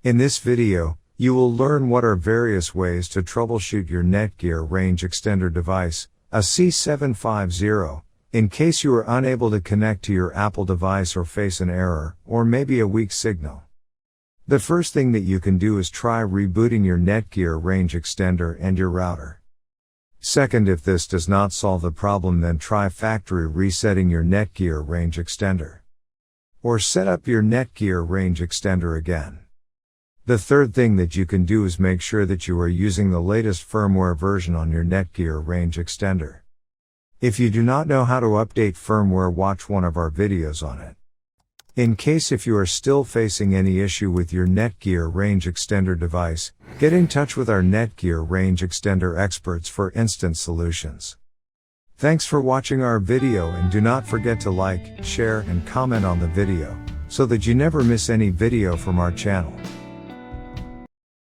In this video, you will learn what are various ways to troubleshoot your Netgear range extender device, AC750, in case you are unable to connect to your Apple device or face an error, or maybe a weak signal. The first thing that you can do is try rebooting your Netgear range extender and your router. Second, if this does not solve the problem, then try factory resetting your Netgear range extender. Or set up your Netgear range extender again. The third thing that you can do is make sure that you are using the latest firmware version on your Netgear range extender. If you do not know how to update firmware, watch one of our videos on it. In case if you are still facing any issue with your Netgear range extender device, get in touch with our Netgear range extender experts for instant solutions. Thanks for watching our video, and do not forget to like, share and comment on the video, so that you never miss any video from our channel.